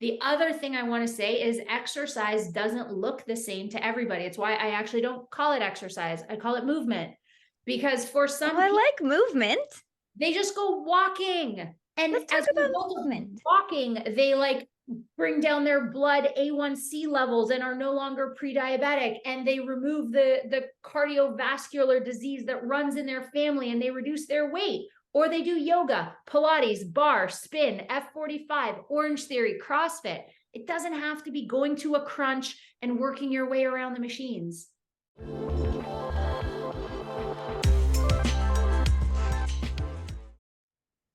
The other thing I want to say is exercise doesn't look the same to everybody. It's why I actually don't call it exercise. I call it movement, because for some people, I like movement. They just go walking. And Let's talk as a about result of movement. walking, they like bring down their blood A1C levels and are no longer pre-diabetic, and they remove the cardiovascular disease that runs in their family, and they reduce their weight. Or they do yoga, Pilates, bar, spin, F45, Orange Theory, CrossFit. It doesn't have to be going to a crunch and working your way around the machines.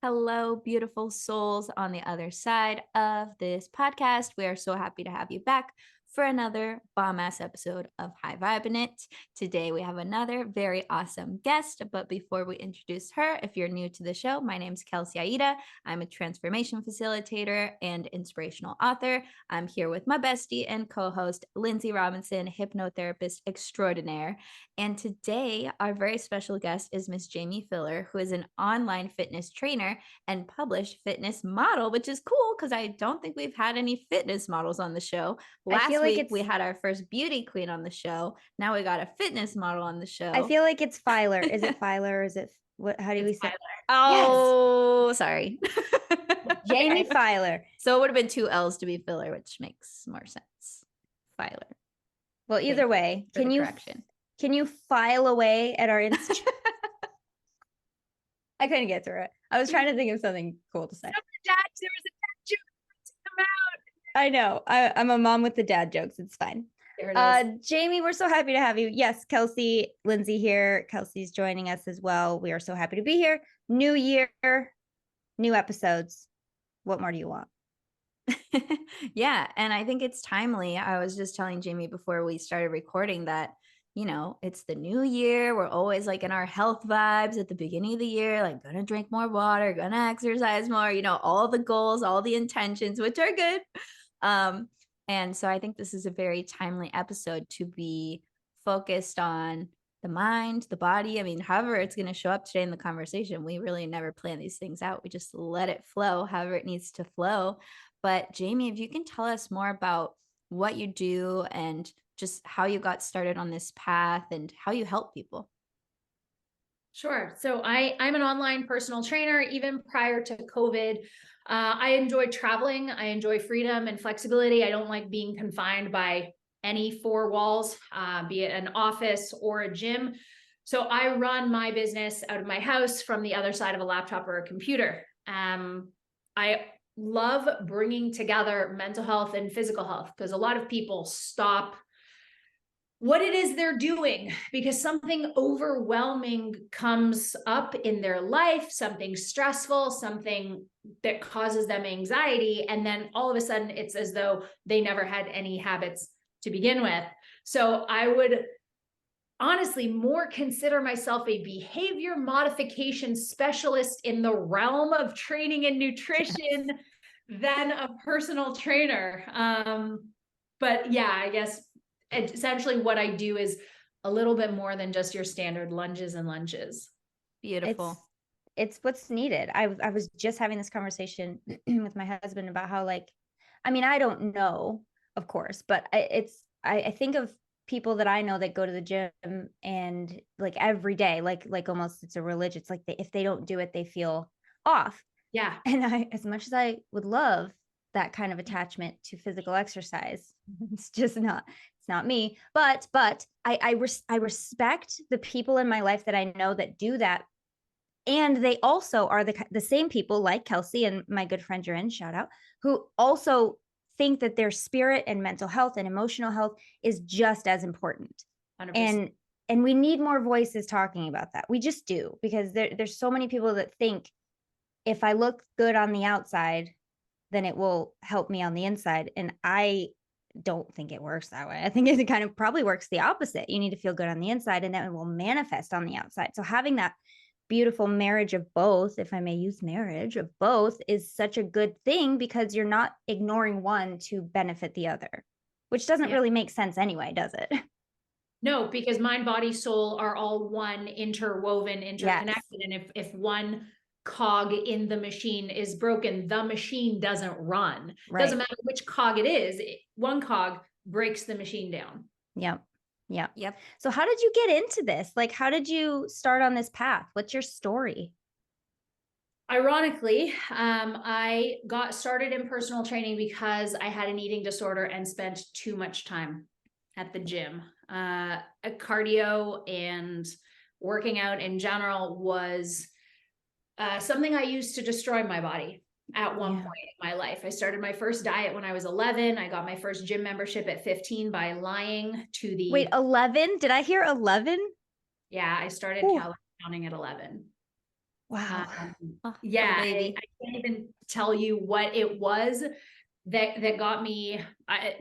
Hello, beautiful souls on the other side of this podcast. We are so happy to have you back for another bomb-ass episode of High Vibin' It. Today we have another very awesome guest, but before we introduce her, if you're new to the show, my name's Kelsey Aida. I'm a transformation facilitator and inspirational author. I'm here with my bestie and co-host, Lindsay Robinson, hypnotherapist extraordinaire. And today, our very special guest is Miss Jaime Filer, who is an online fitness trainer and published fitness model, which is cool because I don't think we've had any fitness models on the show. Last week, we had our first beauty queen on the show. Now we got a fitness model on the show. I feel like it's Filer. Is it Filer? Or is it what? How do we say? Oh, yes. Sorry. Jaime Filer. So it would have been 2 L's to be Filler, which makes more sense. Filer. Well, either way, can you file away at our Instagram? I couldn't get through it. I was trying to think of something cool to say. There was a dad joke to come out. I know. I'm a mom with the dad jokes. It's fine. There it is. Jaime, we're so happy to have you. Yes, Kelsey, Lindsay here. Kelsey's joining us as well. We are so happy to be here. New year, new episodes. What more do you want? Yeah, and I think it's timely. I was just telling Jaime before we started recording that, you know, it's the new year. We're always like in our health vibes at the beginning of the year, like gonna drink more water, gonna exercise more, you know, all the goals, all the intentions, which are good. And so I think this is a very timely episode to be focused on the mind, the body. I mean, however it's going to show up today in the conversation, we really never plan these things out. We just let it flow however it needs to flow. But Jaime, if you can tell us more about what you do and just how you got started on this path and how you help people. Sure. So I'm an online personal trainer. Even prior to COVID, I enjoy traveling. I enjoy freedom and flexibility. I don't like being confined by any 4 walls, be it an office or a gym. So I run my business out of my house from the other side of a laptop or a computer. I love bringing together mental health and physical health because a lot of people stop what it is they're doing because something overwhelming comes up in their life, something stressful, something that causes them anxiety. And then all of a sudden it's as though they never had any habits to begin with. So I would honestly more consider myself a behavior modification specialist in the realm of training and nutrition than a personal trainer. But yeah, I guess essentially what I do is a little bit more than just your standard lunges and lunges. Beautiful. It's what's needed. I was just having this conversation with my husband about how, like, I mean, I don't know, of course, but I think of people that I know that go to the gym and like every day, like almost it's a religion. It's like if they don't do it, they feel off. Yeah. And as much as I would love that kind of attachment to physical exercise, it's just not me. But I respect the people in my life that I know that do that. And they also are the same people like Kelsey and my good friend Jorin, shout out, who also think that their spirit and mental health and emotional health is just as important. 100%. And we need more voices talking about that. We just do, because there's so many people that think if I look good on the outside, then it will help me on the inside. And I don't think it works that way. I think it kind of probably works the opposite. You need to feel good on the inside and then it will manifest on the outside. So having that beautiful marriage of both, if I may use marriage of both, is such a good thing because you're not ignoring one to benefit the other, which doesn't really make sense anyway, does it? No, because mind, body, soul are all one, interwoven, interconnected. Yes. And if one cog in the machine is broken, the machine doesn't run. Right. Doesn't matter which cog it is. One cog breaks the machine down. Yep. Yep. Yep. So how did you get into this? Like, how did you start on this path? What's your story? Ironically, I got started in personal training because I had an eating disorder and spent too much time at the gym. Cardio and working out in general was something I used to destroy my body at one point in my life. I started my first diet when I was 11. I got my first gym membership at 15 by lying to the... Wait, 11? Did I hear 11? Yeah, I started calorie counting at 11. Wow. Yeah, I can't even tell you what it was that got me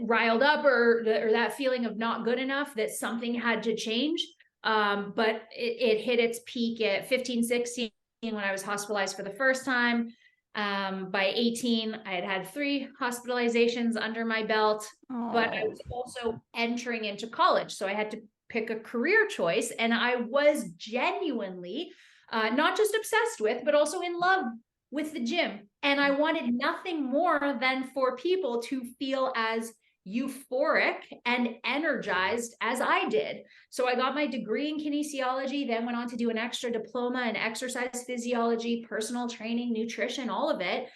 riled up, or that feeling of not good enough, that something had to change. But it hit its peak at 15, 16 when I was hospitalized for the first time. By 18, I had 3 hospitalizations under my belt, but I was also entering into college. So I had to pick a career choice, and I was genuinely not just obsessed with, but also in love with the gym. And I wanted nothing more than for people to feel as euphoric and energized as I did. So I got my degree in kinesiology, then went on to do an extra diploma in exercise physiology, personal training, nutrition, all of it.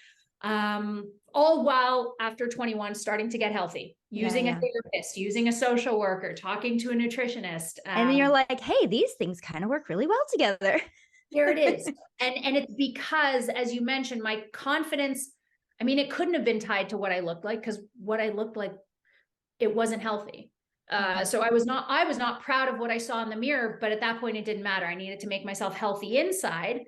All while after 21 starting to get healthy, using a therapist, using a social worker, talking to a nutritionist. And then you're like, hey, these things kind of work really well together. There it is. And it's because, as you mentioned, my confidence, I mean, it couldn't have been tied to what I looked like, because what I looked like, it wasn't healthy. So I was not proud of what I saw in the mirror, but at that point it didn't matter. I needed to make myself healthy inside,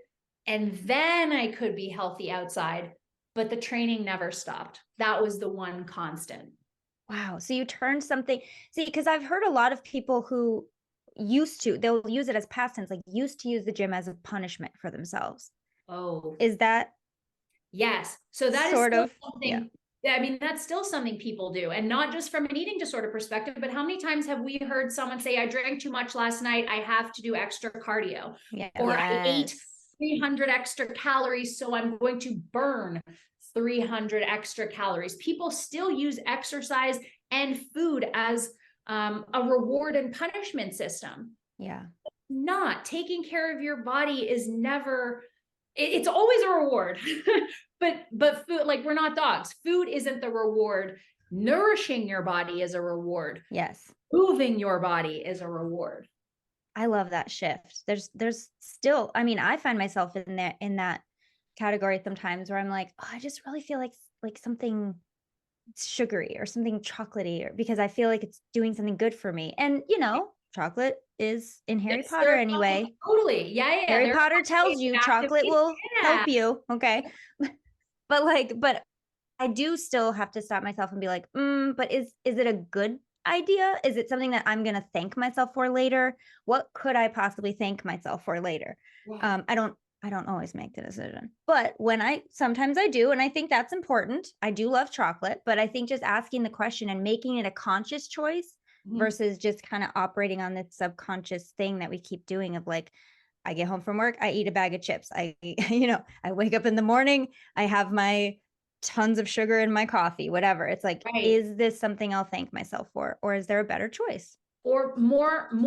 and then I could be healthy outside. But the training never stopped. That was the one constant. Wow. So you turned something, see, because I've heard a lot of people who they'll use it as past tense, like used to use the gym as a punishment for themselves. Oh, is that? Yes. So that sort is of something. Yeah, I mean, that's still something people do, and not just from an eating disorder perspective, but how many times have we heard someone say, I drank too much last night, I have to do extra cardio, or I ate 300 extra calories, so I'm going to burn 300 extra calories. People still use exercise and food as a reward and punishment system. Yeah. Not taking care of your body is never, it's always a reward. but food, like, we're not dogs. Food isn't the reward. Nourishing your body is a reward. Yes. Moving your body is a reward. I love that shift. There's still, I mean, I find myself in that category sometimes where I'm like, oh, I just really feel like something sugary or something chocolatey, or because I feel like it's doing something good for me. And chocolate is in Harry Potter anyway. Totally. Yeah. Harry Potter tells you chocolate will help you. Okay. but I do still have to stop myself and be like, but is it a good idea? Is it something that I'm going to thank myself for later? What could I possibly thank myself for later? Yeah. I don't always make the decision, but sometimes I do. And I think that's important. I do love chocolate, but I think just asking the question and making it a conscious choice versus just kind of operating on this subconscious thing that we keep doing of like, I get home from work, I eat a bag of chips. I wake up in the morning, I have my tons of sugar in my coffee, whatever. It's like, is this something I'll thank myself for? Or is there a better choice? Or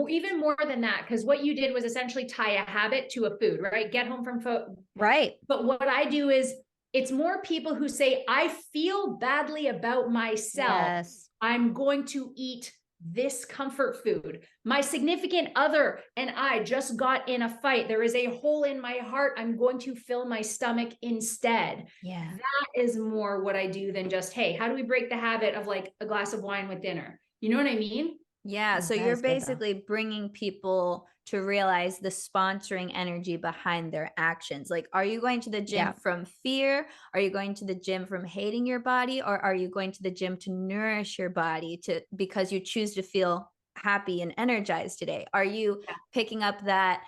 even more than that, because what you did was essentially tie a habit to a food, right? Get home from food. Right. But what I do is, it's more people who say, I feel badly about myself. Yes. I'm going to eat this comfort food. My significant other and I just got in a fight. There is a hole in my heart. I'm going to fill my stomach instead. Yeah. That is more what I do than just, hey, how do we break the habit of like a glass of wine with dinner? You know what I mean? Yeah. So you're basically bringing people to realize the sponsoring energy behind their actions. Like, are you going to the gym from fear? Are you going to the gym from hating your body? Or are you going to the gym to nourish your body because you choose to feel happy and energized today? Are you picking up that,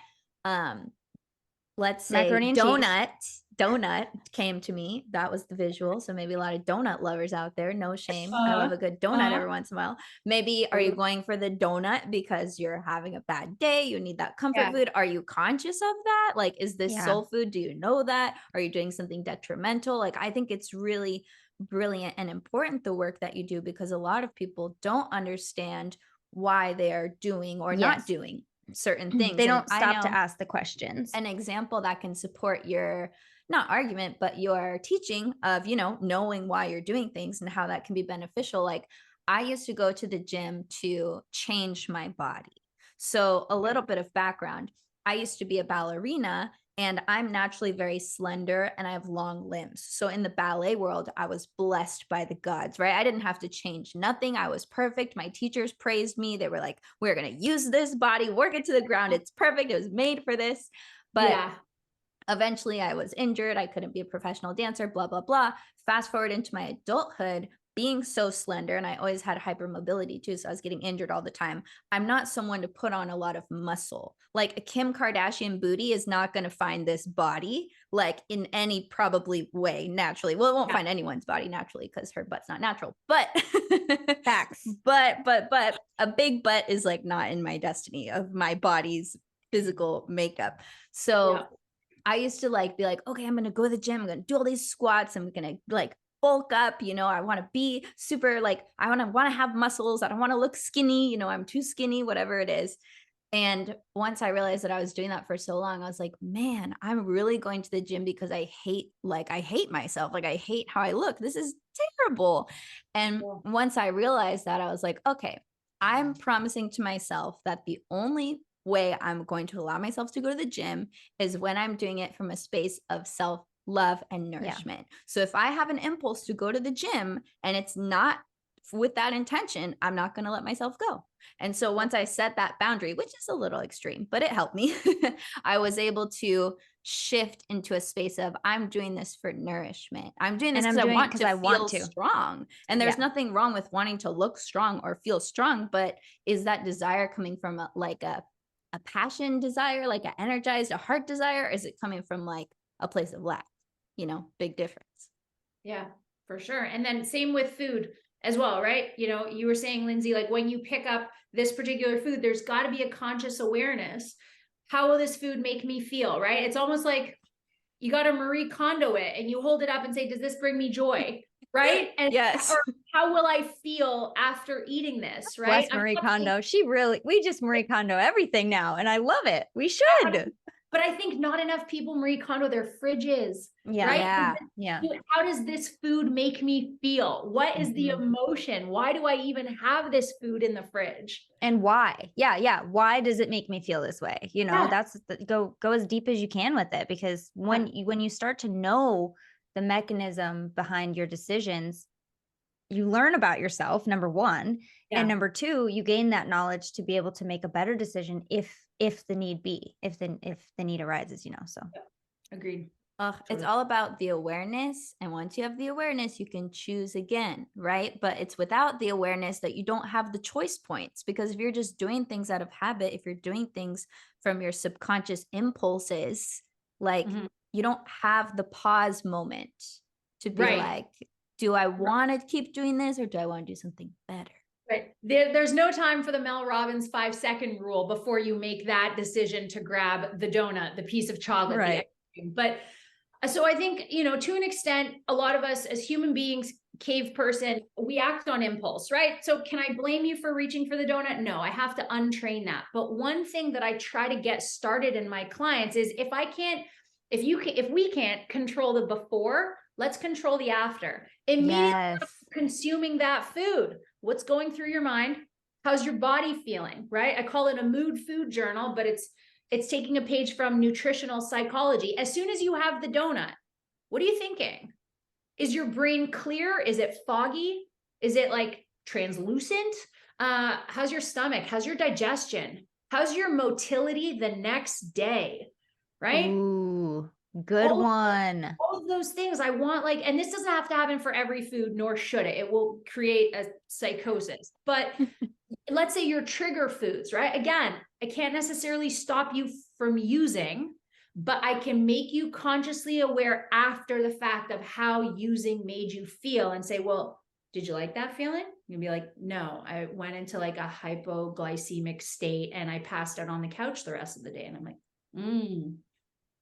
let's say, donut donut came to me. That was the visual. So maybe a lot of donut lovers out there. No shame. I love a good donut every once in a while. Maybe are you going for the donut because you're having a bad day? You need that comfort food. Are you conscious of that? Like, is this soul food? Do you know that? Are you doing something detrimental? Like, I think it's really brilliant and important, the work that you do, because a lot of people don't understand why they are doing or not doing certain things. They don't And stop to ask the questions. an example that can support your not argument but your teaching of, you know, knowing why you're doing things and how that can be beneficial. Like, I used to go to the gym to change my body. So a little bit of background: I used to be a ballerina, and I'm naturally very slender and I have long limbs. So in the ballet world, I was blessed by the gods, right? I didn't have to change nothing. I was perfect. My teachers praised me. They were like, we're going to use this body, work it to the ground. It's perfect. It was made for this. But eventually I was injured. I couldn't be a professional dancer, blah, blah, blah. Fast forward into my adulthood, being so slender, and I always had hypermobility too, so I was getting injured all the time. I'm not someone to put on a lot of muscle. Like, a Kim Kardashian booty is not going to find this body like in any probably way naturally. Well, it won't find anyone's body naturally because her butt's not natural. But Facts. But a big butt is like not in my destiny of my body's physical makeup. So I used to like be like, okay, I'm going to go to the gym. I'm going to do all these squats. I'm going to like bulk up, you know, I want to be super, like, I want to have muscles. I don't want to look skinny, you know, I'm too skinny, whatever it is. And once I realized that I was doing that for so long, I was like, man, I'm really going to the gym because I hate myself. Like, I hate how I look. This is terrible. And once I realized that, I was like, okay, I'm promising to myself that the only way I'm going to allow myself to go to the gym is when I'm doing it from a space of self-love and nourishment. So if I have an impulse to go to the gym and it's not with that intention, I'm not going to let myself go. And so once I set that boundary, which is a little extreme, but it helped me, I was able to shift into a space of, I'm doing this for nourishment. I'm doing this because I want to feel strong. And there's nothing wrong with wanting to look strong or feel strong, but is that desire coming from a passion desire, like an energized, a heart desire? Or is it coming from like a place of lack? You know, big difference. Yeah, for sure. And then same with food as well, right? You know, you were saying, Lindsay, like, when you pick up this particular food, there's got to be a conscious awareness. How will this food make me feel, right? It's almost like you got to Marie Kondo it and you hold it up and say, does this bring me joy? Right? And or how will I feel after eating this? Right? Bless Marie Kondo. We just Marie Kondo everything now. And I love it. We should. But I think not enough people Marie Kondo their fridges. Right? How does this food make me feel? What is the emotion? Why do I even have this food in the fridge? And why? Yeah. Why does it make me feel this way? You know, go as deep as you can with it, because when you start to know the mechanism behind your decisions, you learn about yourself, number one, and number two, you gain that knowledge to be able to make a better decision if the need be, if the need arises, you know. So agreed. It's all about the awareness. And once you have the awareness, you can choose again, right? But it's without the awareness that you don't have the choice points, because if you're just doing things out of habit, if you're doing things from your subconscious impulses, like you don't have the pause moment to be like, do I want to keep doing this or do I want to do something better? Right. There's no time for the Mel Robbins 5-second rule before you make that decision to grab the donut, the piece of chocolate. Right. But so I think, you know, to an extent, a lot of us as human beings, cave person, we act on impulse, right? So can I blame you for reaching for the donut? No, I have to untrain that. But one thing that I try to get started in my clients is if we can't control the before, let's control the after. Immediately consuming that food. What's going through your mind? How's your body feeling, right? I call it a mood food journal, but it's taking a page from nutritional psychology. As soon as you have the donut, what are you thinking? Is your brain clear? Is it foggy? Is it like translucent? How's your stomach? How's your digestion? How's your motility the next day? Right? Ooh, good one. All of those things I want, like, and this doesn't have to happen for every food, nor should it. It will create a psychosis. But let's say your trigger foods, right? Again, I can't necessarily stop you from using, but I can make you consciously aware after the fact of how using made you feel and say, well, did you like that feeling? You'd be like, no, I went into like a hypoglycemic state and I passed out on the couch the rest of the day. And I'm like,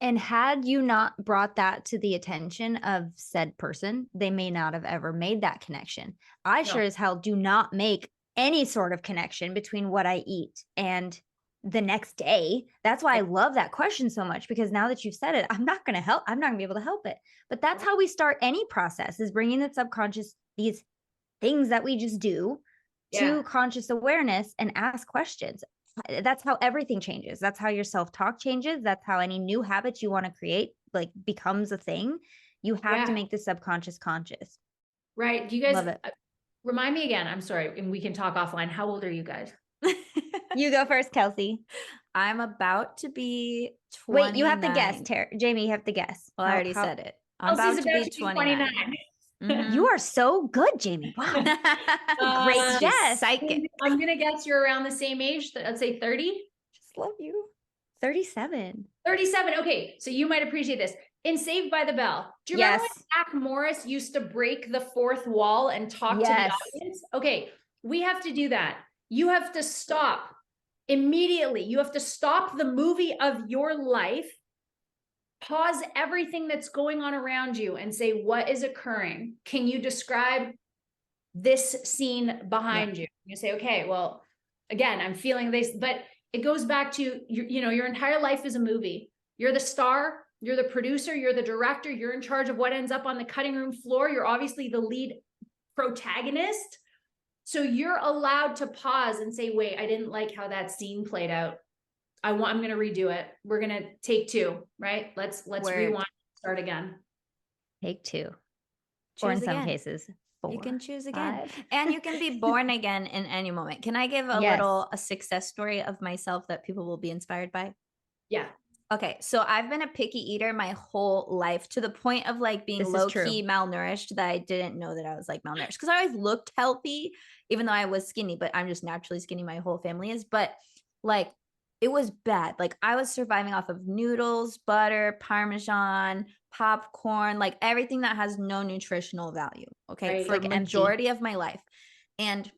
And had you not brought that to the attention of said person, they may not have ever made that connection. I No. sure as hell do not make any sort of connection between what I eat and the next day. That's why I love that question so much, because now that you've said it, I'm not going to be able to help it. But that's how we start any process, is bringing the subconscious, these things that we just do, to conscious awareness and ask questions. That's how everything changes. That's how your self-talk changes. That's how any new habits you want to create like becomes a thing. You have to make the subconscious conscious. Right. Do you guys Love it. Remind me again? I'm sorry, and we can talk offline. How old are you guys? You go first, Kelsey. I'm about to be 29. Wait, you have to guess, Jamie, you have to guess. Well, I already said it. I'm Kelsey's about to be 29. You are so good, Jamie. Wow. Great guess. Psychic. I'm going to guess you're around the same age. I'd say 30. Just love you. 37. 37. Okay. So you might appreciate this. In Saved by the Bell, do you remember when Zach Morris used to break the fourth wall and talk to the audience? Okay. We have to do that. You have to stop immediately. You have to stop the movie of your life, pause everything that's going on around you and say, what is occurring? Can you describe this scene behind you? You say, okay, well, again, I'm feeling this, but it goes back to, your entire life is a movie. You're the star, you're the producer, you're the director, you're in charge of what ends up on the cutting room floor. You're obviously the lead protagonist. So you're allowed to pause and say, wait, I didn't like how that scene played out. I'm going to redo it. We're going to take two, right? Let's rewind, start again. Take two. Choose or in again. Some cases, 4. You can choose again. 5. And you can be born again in any moment. Can I give a success story of myself that people will be inspired by? Yeah. Okay, so I've been a picky eater my whole life, to the point of like being low-key malnourished, that I didn't know that I was like malnourished, because I always looked healthy, even though I was skinny, but I'm just naturally skinny. My whole family is. But like, it was bad. Like, I was surviving off of noodles, butter, Parmesan, popcorn, like everything that has no nutritional value. Okay, for the majority of my life. And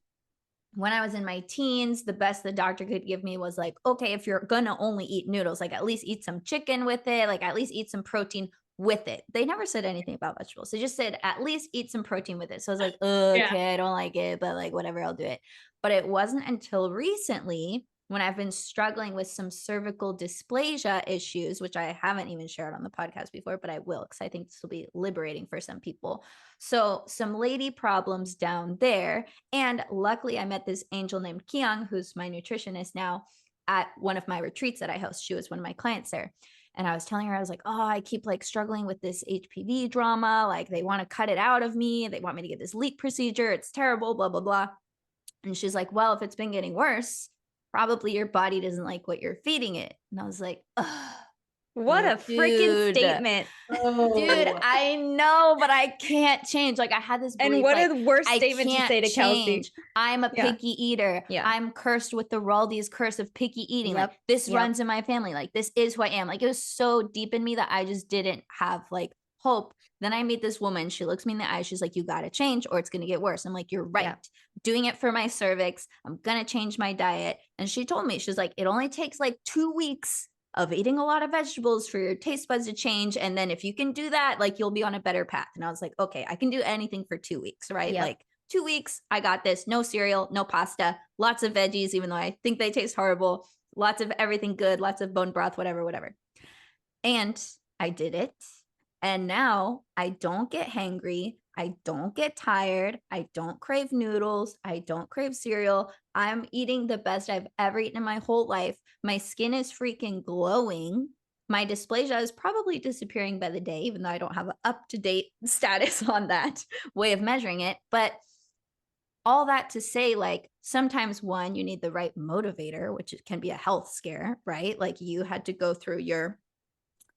when I was in my teens, the best the doctor could give me was like, okay, if you're gonna only eat noodles, like at least eat some chicken with it, like at least eat some protein with it. They never said anything about vegetables. They just said, at least eat some protein with it. So I was like, okay, I don't like it, but like, whatever, I'll do it. But it wasn't until recently, when I've been struggling with some cervical dysplasia issues, which I haven't even shared on the podcast before, but I will, because I think this will be liberating for some people. So some lady problems down there. And luckily I met this angel named Kyung, who's my nutritionist now, at one of my retreats that I host. She was one of my clients there. And I was telling her, I was like, oh, I keep like struggling with this HPV drama. Like, they want to cut it out of me. They want me to get this leak procedure. It's terrible, blah, blah, blah. And she's like, well, if it's been getting worse, probably your body doesn't like what you're feeding it. And I was like, ugh. What a freaking statement. Dude, I know, but I can't change. Like, I had this belief, and what like, a worse statement to say to Kelsey. I'm a picky eater. I'm cursed with the Raldi's curse of picky eating. Like, this runs in my family. Like, this is who I am. Like, it was so deep in me that I just didn't have like hope. Then I meet this woman. She looks me in the eye. She's like, you got to change or it's going to get worse. I'm like, you're right. Doing it for my cervix. I'm going to change my diet. And she told me, she's like, it only takes like 2 weeks of eating a lot of vegetables for your taste buds to change. And then if you can do that, like, you'll be on a better path. And I was like, okay, I can do anything for 2 weeks, right? Like, 2 weeks, I got this. No cereal, no pasta, lots of veggies, even though I think they taste horrible, lots of everything good, lots of bone broth, whatever. And I did it. And now I don't get hangry. I don't get tired. I don't crave noodles. I don't crave cereal. I'm eating the best I've ever eaten in my whole life. My skin is freaking glowing. My dysplasia is probably disappearing by the day, even though I don't have an up-to-date status on that way of measuring it. But all that to say, like, sometimes one, you need the right motivator, which can be a health scare, right? Like, you had to go through your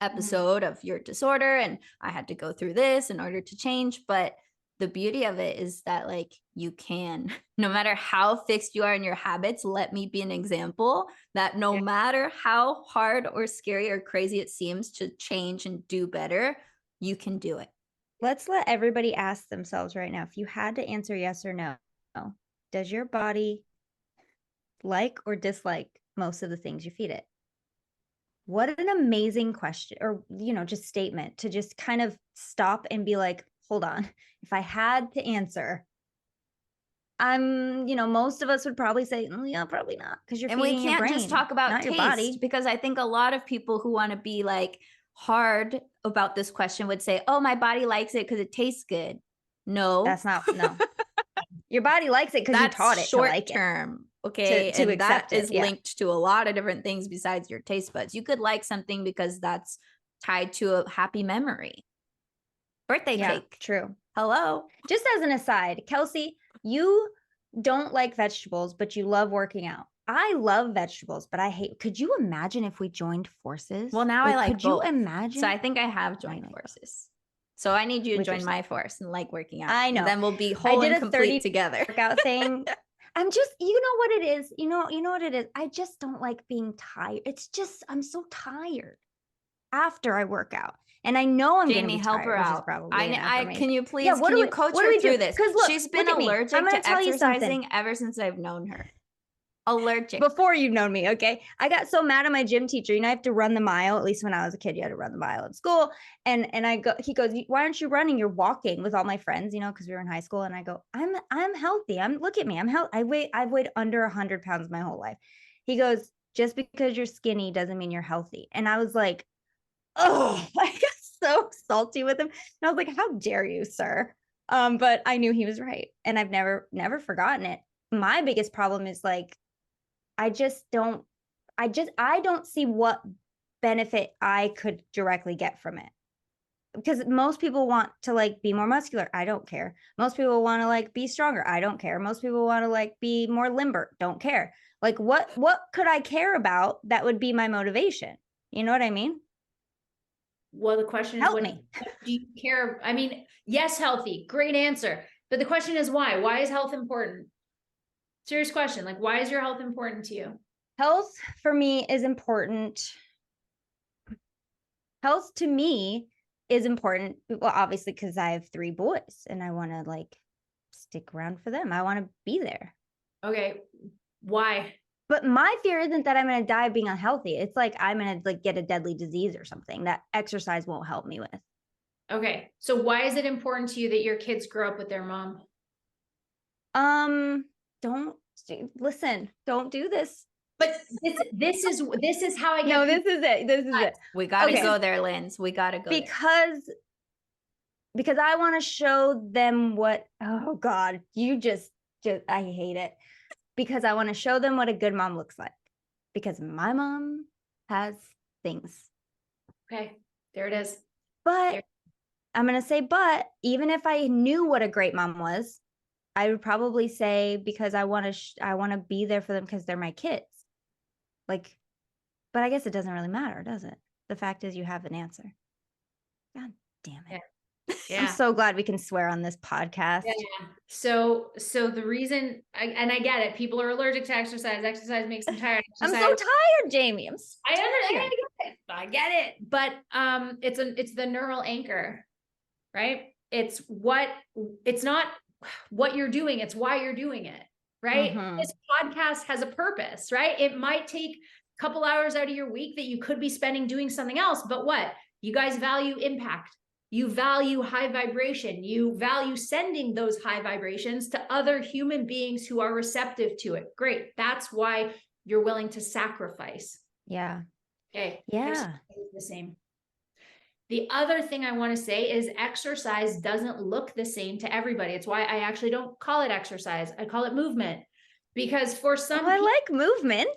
episode of your disorder, and I had to go through this in order to change. But the beauty of it is that like you can, no matter how fixed you are in your habits, let me be an example that no matter how hard or scary or crazy it seems to change and do better, you can do it. Let's let everybody ask themselves right now, if you had to answer yes or no, does your body like or dislike most of the things you feed it? What an amazing question, or, just statement to just kind of stop and be like, hold on, if I had to answer, most of us would probably say, yeah, probably not, because you're And feeding we your can't brain, just talk about not taste, your body. because I think a lot of people who want to be like hard about this question would say, oh, my body likes it because it tastes good. No, That's not, no. Your body likes it because you taught it to like it. term. Okay. To and that accept it, is yeah. linked to a lot of different things besides your taste buds. You could like something because that's tied to a happy memory. Birthday cake. True. Hello. Just as an aside, Kelsey, you don't like vegetables, but you love working out. I love vegetables, but I hate. Could you imagine if we joined forces? Well, now I like could both. you imagine? So I think I have joined forces. So I need you to With join yourself. my force and like working out. I know. And then we'll be whole and complete together. Workout thing. I'm just, you know what it is? You know what it is? I just don't like being tired. It's just, I'm so tired after I work out. And I know I'm going to be help tired, her which out. is probably an affirmation. Can you please, Yeah, can you coach her through this? Because look, she's been look allergic I'm gonna to tell you exercising something. ever since I've known her. Allergic. Before you've known me, okay? I got so mad at my gym teacher. I have to run the mile. At least when I was a kid, you had to run the mile in school. And he goes, why aren't you running? You're walking with all my friends, because we were in high school. And I go, I'm healthy. Look at me. I'm healthy. I've weighed under 100 pounds my whole life. He goes, just because you're skinny doesn't mean you're healthy. And I was like, oh, I got so salty with him. And I was like, how dare you, sir? But I knew he was right. And I've never forgotten it. My biggest problem is like, I don't see what benefit I could directly get from it. Because most people want to like be more muscular. I don't care. Most people want to like be stronger. I don't care. Most people want to like be more limber. Don't care. Like what could I care about that would be my motivation? You know what I mean? Well, the question is, what do you care? I mean, yes, healthy, great answer. But the question is why? Why is health important? Serious question. Like, why is your health important to you? Health for me is important. Health to me is important. Well, obviously, because I have 3 boys and I want to like stick around for them. I want to be there. Okay. Why? But my fear isn't that I'm going to die being unhealthy. It's like I'm going to like get a deadly disease or something that exercise won't help me with. Okay. So why is it important to you that your kids grow up with their mom? Don't do this. But this is how I get. No, this is it. We got to go there, Linz. We got to go because I want to show them what, oh God, I hate it. Because I want to show them what a good mom looks like. Because my mom has things. Okay, there it is. But I'm going to say, but even if I knew what a great mom was, I would probably say because I want to be there for them because they're my kids. Like, but I guess it doesn't really matter, does it? The fact is you have an answer. God damn it. Yeah. I'm so glad we can swear on this podcast. Yeah. So the reason, and I get it, people are allergic to exercise. Exercise makes them tired. I'm so tired, Jamie. I get it. But it's the neural anchor, right? It's not what you're doing, it's why you're doing it, right? Mm-hmm. This podcast has a purpose, right? It might take a couple hours out of your week that you could be spending doing something else, but what? You guys value impact. You value high vibration. You value sending those high vibrations to other human beings who are receptive to it. Great. That's why you're willing to sacrifice. Yeah. Okay. Yeah. The same. The other thing I want to say is exercise doesn't look the same to everybody. It's why I actually don't call it exercise. I call it movement. Because for some people, I like movement.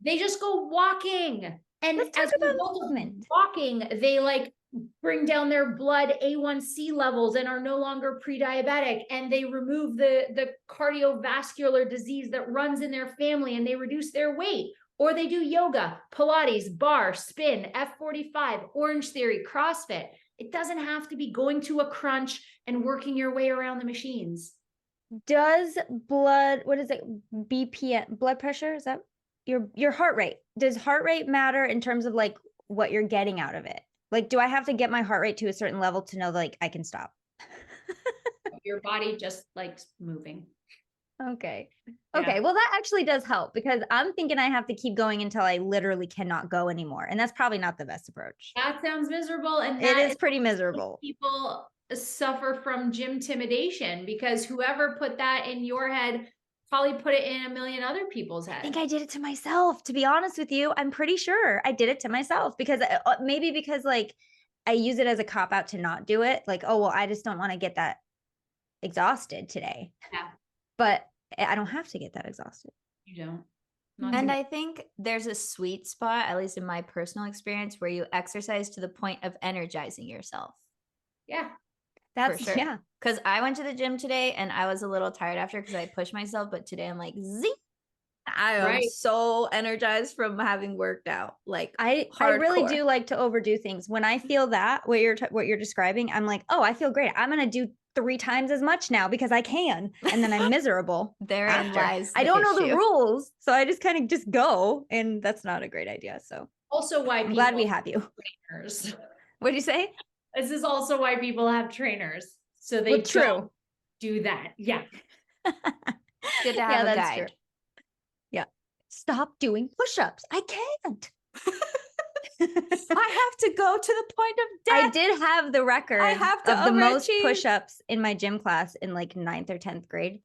They just go walking. And as a result of walking, they like bring down their blood A1C levels and are no longer pre-diabetic, and they remove the cardiovascular disease that runs in their family, and they reduce their weight. Or they do yoga, Pilates, bar, spin, F45, Orange Theory, CrossFit. It doesn't have to be going to a crunch and working your way around the machines. Does what is it? BPM, blood pressure? Is that your heart rate? Does heart rate matter in terms of like what you're getting out of it? Like, do I have to get my heart rate to a certain level to know like I can stop? Your body just likes moving. Okay. Yeah. Okay. Well, that actually does help because I'm thinking I have to keep going until I literally cannot go anymore. And that's probably not the best approach. That sounds miserable. And It that is pretty miserable. People suffer from gym intimidation because whoever put that in your head probably put it in a million other people's I heads. think I did it to myself, to be honest with you. I'm pretty sure I did it to myself because maybe because like I use it as a cop out to not do it. Like, oh, well, I just don't want to get that exhausted today. Yeah. But I don't have to get that exhausted. You don't. And I think there's a sweet spot, at least in my personal experience, where you exercise to the point of energizing yourself. Yeah. That's for sure. Yeah. Because I went to the gym today and I was a little tired after because I pushed myself, but today I'm like, zing. I am so energized from having worked out. Like I really do like to overdo things. When I feel that what you're describing, I'm like, oh, I feel great. I'm gonna do 3 times as much now because I can, and then I'm miserable. Therein lies. I don't know the rules, so I just kind of just go, and that's not a great idea. So also why I'm glad we have you. Trainers. What do you say? This is also why people have trainers, so they don't do that. Yeah. Good to have a guide. True. Yeah. Stop doing push-ups. I can't. I have to go to the point of death. I did have the record of the most push-ups in my gym class in like 9th or 10th grade.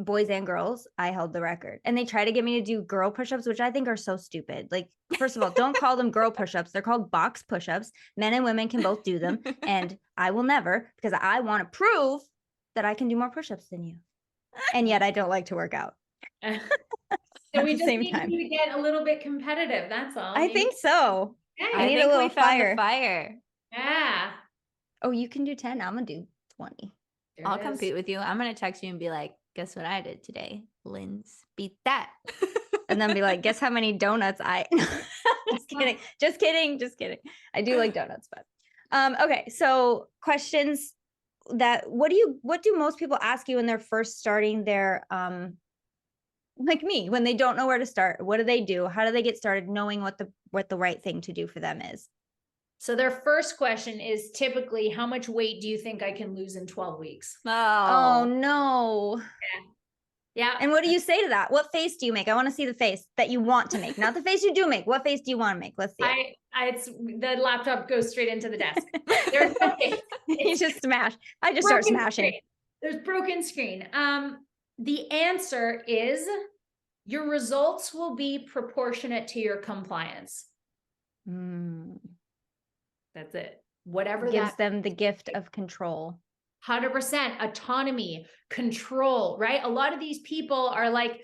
Boys and girls, I held the record. And they try to get me to do girl push-ups, which I think are so stupid. Like, first of all, don't call them girl push-ups. They're called box push-ups. Men and women can both do them. And I will never, because I want to prove that I can do more push-ups than you. And yet I don't like to work out. So we just need to get a little bit competitive. That's all. I think so. Okay. I need a little fire. Yeah. Oh, you can do 10. I'm gonna do 20. I'll compete with you. I'm gonna text you and be like, guess what I did today? Linz, beat that. And then be like, guess how many donuts I just kidding. I do like donuts, but okay. So questions what do most people ask you when they're first starting their like me, when they don't know where to start? What do they do? How do they get started knowing what the right thing to do for them is? So their first question is typically, how much weight do you think I can lose in 12 weeks? Oh no. Yeah. And what do you say to that? What face do you make? I want to see the face that you want to make, not the face you do make. What face do you want to make? Let's see it. It's the laptop goes straight into the desk. There's no face. You just smash. I just start smashing. Screen. There's broken screen. The answer is your results will be proportionate to your compliance. That's it. Whatever gives them the gift of control. 100% autonomy, control, right? A lot of these people are like,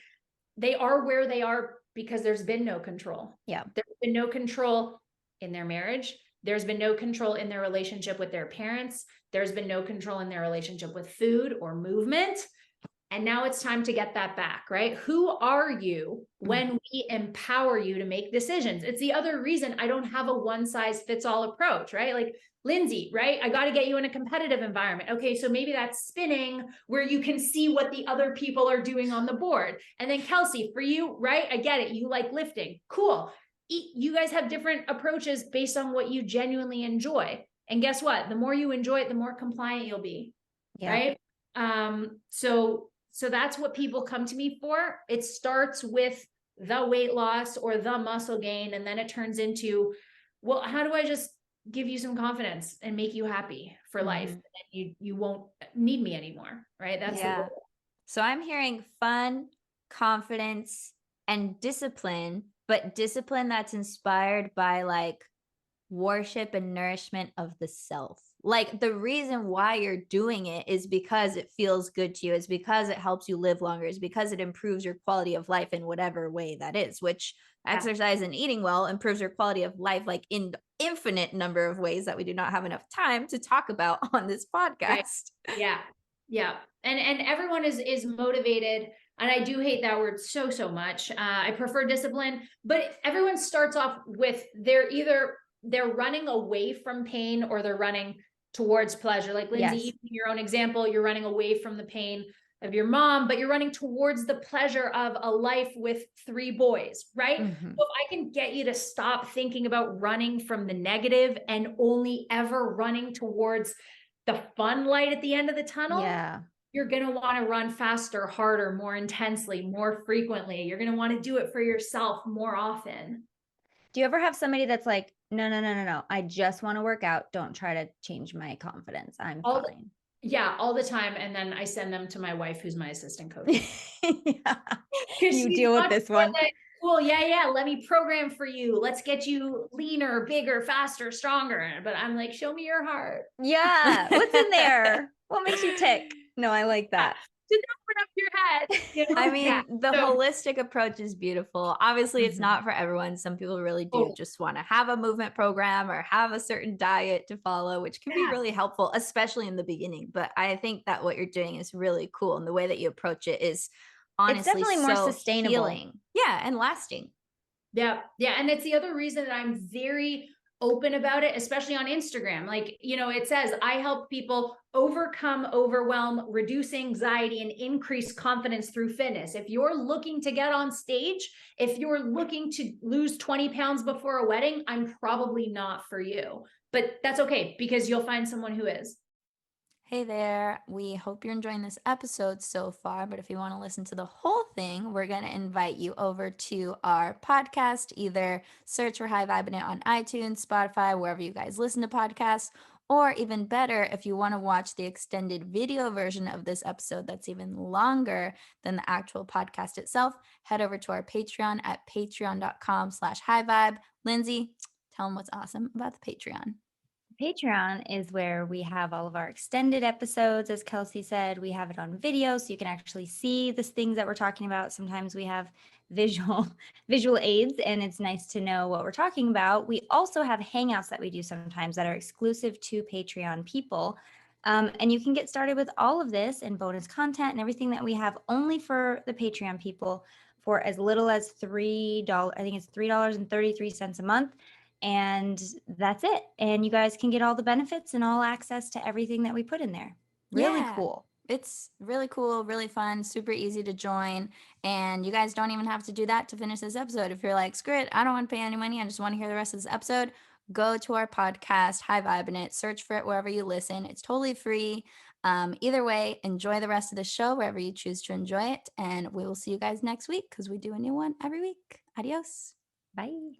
they are where they are because there's been no control. Yeah. There's been no control in their marriage. There's been no control in their relationship with their parents. There's been no control in their relationship with food or movement. And now it's time to get that back, right? Who are you when we empower you to make decisions? It's the other reason I don't have a one size fits all approach, right? Like Lindsay, right? I got to get you in a competitive environment. Okay. So maybe that's spinning where you can see what the other people are doing on the board. And then Kelsey, for you, right? I get it. You like lifting. Cool. You guys have different approaches based on what you genuinely enjoy. And guess what? The more you enjoy it, the more compliant you'll be. Yeah. Right. So that's what people come to me for. It starts with the weight loss or the muscle gain. And then it turns into, well, how do I just give you some confidence and make you happy for life? And then you won't need me anymore. Right. That's the goal. So I'm hearing fun, confidence, and discipline, but discipline that's inspired by like worship and nourishment of the self. Like the reason why you're doing it is because it feels good to you. It's because it helps you live longer. It's because it improves your quality of life in whatever way that is, which exercise and eating well improves your quality of life, like in infinite number of ways that we do not have enough time to talk about on this podcast. Right. Yeah. Yeah. And everyone is motivated. And I do hate that word so much. I prefer discipline, but everyone starts off with they're either they're running away from pain or they're running towards pleasure. Like Lindsay, Yes. even your own example, you're running away from the pain of your mom, but you're running towards the pleasure of a life with 3 boys, right? Mhm. So if I can get you to stop thinking about running from the negative and only ever running towards the fun light at the end of the tunnel, Yeah. you're going to want to run faster, harder, more intensely, more frequently. You're going to want to do it for yourself more often. Do you ever have somebody that's like, no, no, no, no, no, I just want to work out. Don't try to change my confidence. I'm All the, fine. yeah, all the time. And then I send them to my wife, who's my assistant coach. Yeah. Because You she's deal with much this more one. like, cool, yeah, let me program for you. Let's get you leaner, bigger, faster, stronger. But I'm like, show me your heart. Yeah. What's in there? What makes you tick? No, I like that. Just open up your head. You know? I mean, Yeah. the So- holistic approach is beautiful. Obviously, it's Mhm. not for everyone. Some people really do Oh. just want to have a movement program or have a certain diet to follow, which can be Yeah. really helpful, especially in the beginning. But I think that what you're doing is really cool. And the way that you approach it is honestly definitely more so sustainable. healing. Yeah, and lasting. Yeah. Yeah. And it's the other reason that I'm very open about it, especially on Instagram. Like, you know, it says, I help people overcome overwhelm, reduce anxiety, and increase confidence through fitness. If you're looking to get on stage, if you're looking to lose 20 pounds before a wedding, I'm probably not for you. But that's okay because you'll find someone who is. Hey there. We hope you're enjoying this episode so far, but if you want to listen to the whole thing, we're going to invite you over to our podcast. Either search for High Vibing It on iTunes, Spotify, wherever you guys listen to podcasts, or even better, if you want to watch the extended video version of this episode that's even longer than the actual podcast itself, head over to our Patreon at patreon.com/highvibe. Lindsay, tell them what's awesome about the Patreon. Patreon is where we have all of our extended episodes. As Kelsey said, we have it on video, so you can actually see the things that we're talking about. Sometimes we have visual aids, and it's nice to know what we're talking about. We also have hangouts that we do sometimes that are exclusive to Patreon people. And you can get started with all of this and bonus content and everything that we have only for the Patreon people for as little as $3. I think it's $3.33 a month. And that's it. And you guys can get all the benefits and all access to everything that we put in there. Really Yeah. cool. It's really cool, really fun, super easy to join. And you guys don't even have to do that to finish this episode. If you're like, screw it, I don't want to pay any money, I just want to hear the rest of this episode, go to our podcast, High Vibing It, search for it wherever you listen. It's totally free. Either way, enjoy the rest of the show wherever you choose to enjoy it. And we will see you guys next week because we do a new one every week. Adios. Bye.